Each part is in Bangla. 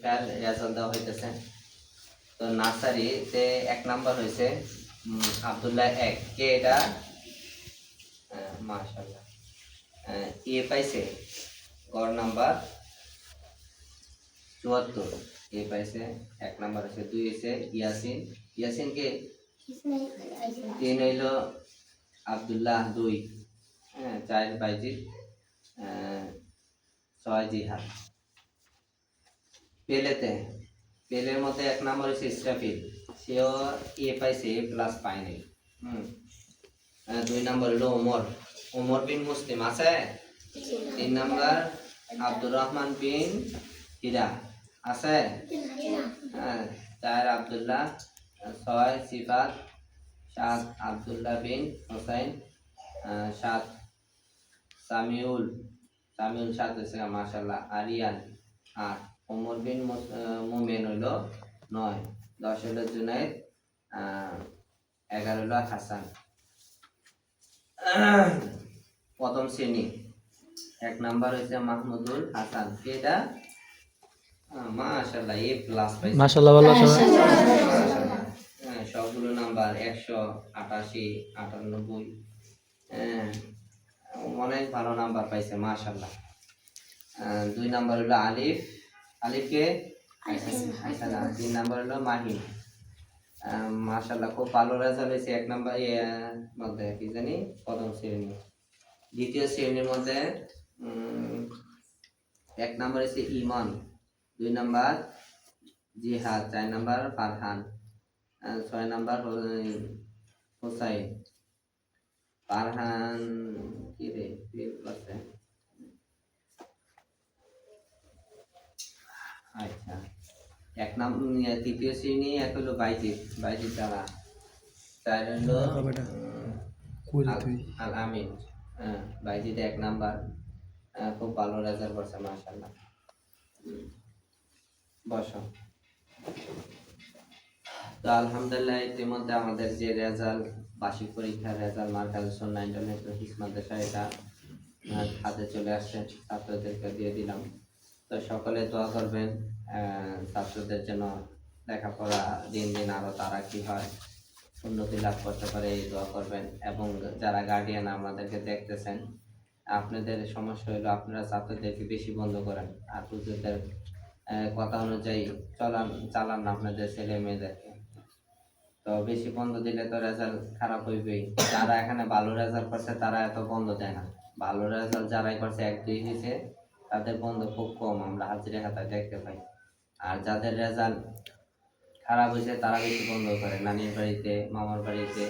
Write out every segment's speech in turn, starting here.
পরীক্ষার রেজাল্ট দেওয়া হইতেছে। তো নার্সারিতে 1 নাম্বার হয়েছে আব্দুল্লাহ 1 কে এটা মাশাআল্লাহ এ পাইছে গড় নাম্বার 74 এ পাইছে 1 নাম্বার হয়েছে 2 হয়েছে ইয়াসিন কে 3 হইল আব্দুল্লাহ 2 4 বাইজিদ 6 জিহাদ। পেলের মধ্যে 1 নাম্বার হচ্ছে ইসরাফিল, সেও এ পাইছে এ প্লাস পায় নাই। 2 নাম্বার হলো ওমর বিন মুসলিম আছে। 3 নাম্বার আব্দুর রহমান বিন হীরা আছে। 4 আব্দুল্লাহ, 6 সিফাত, 7 আব্দুল্লাহ বিন হোসাইন, 7 সামিউল 7 হয়েছে মাশাআল্লাহ। আরিয়ান 8, ওমর বিন মুমেন হইল 9, 10 হইল জুনাইদ, 11 হইল হাসান। প্রথম শ্রেণী 1 নাম্বার হইছে মাহমুদুল হাসান, এটা মাশাআল্লাহ এ প্লাস পাইছে মাশাআল্লাহ ভালো সবাই। সবগুলো নাম্বার 188, 98, অনেক ভালো নাম্বার পাইছে মাশাআল্লাহ। 2 নাম্বার হলো আলিফকে আইসানা। 3 নাম্বার হলো মাহিম, মাশাআল্লাহ খুব ভালো রেজাল্ট হয়েছে। 1 নাম্বার মধ্যে কি জানি প্রথম শ্রেণী। দ্বিতীয় শ্রেণীর মধ্যে 1 নাম্বার হচ্ছে ইমান, 2 নাম্বার জিহাদ, 4 নাম্বার ফারহান, 6 নাম্বার হোসাইন। ফারহান কি রে আছে। আচ্ছা 1 নাম্বার তৃতীয় শ্রেণী 1 হলো বাইজিদ দ্বারা, 4 হলো আল আমিন। বাইজিদ 1 নাম্বার, খুব ভালো রেজাল্ট করছে মাশাআল্লাহ। বসো। তো আলহামদুলিল্লাহ ইতিমধ্যে আমাদের যে রেজাল্ট, বার্ষিক পরীক্ষার রেজাল্ট মার্কাজ ইন্টারন্যাশনাল হিস মাদ্রাসা এটা হাতে চলে আসছে, ছাত্রদেরকে দিয়ে দিলাম। তো সকলে দোয়া করবেন ছাত্রদের জন্য লেখাপড়া দিন দিন আরো তারা কি হয় উন্নতি লাভ করতে পারে, এই দোয়া করবেন। এবং যারা গার্ডিয়ান আমাদেরকে দেখতেছেন, আপনাদের সমস্যা হলো আপনারা ছাত্রদেরকে বেশি বন্ধ করেন আর হুজুরদের কথা অনুযায়ী চালান না আপনাদের ছেলে মেয়েদেরকে। তো বেশি বন্ধ দিলে তো রেজাল্ট খারাপ হইবেই। যারা এখানে ভালো রেজাল্ট করছে তারা এত বন্ধ দেয় না। ভালো রেজাল্ট যারাই করছে 1-2 হয়েছে তাদের বন্ধ খুব কম আমরা হাজিরা খাতায় দেখতে পাই। আর যাদের রেজাল্ট খারাপ হয়েছে তারা বেশি বন্ধ করে, নানির বাড়িতে, মামার বাড়িতে,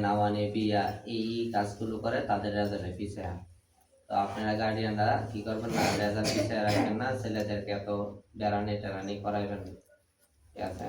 নাওয়ানি বিয়া এই কাজগুলো করে, তাদের রেজাল্টে পিছিয়ে। তো আপনারা গার্ডিয়ানরা কি করবেন না, রেজাল্ট পিছিয়ে রাখবেন না, ছেলেদেরকে এত ডেরানি করাইবেন না, ঠিক আছে।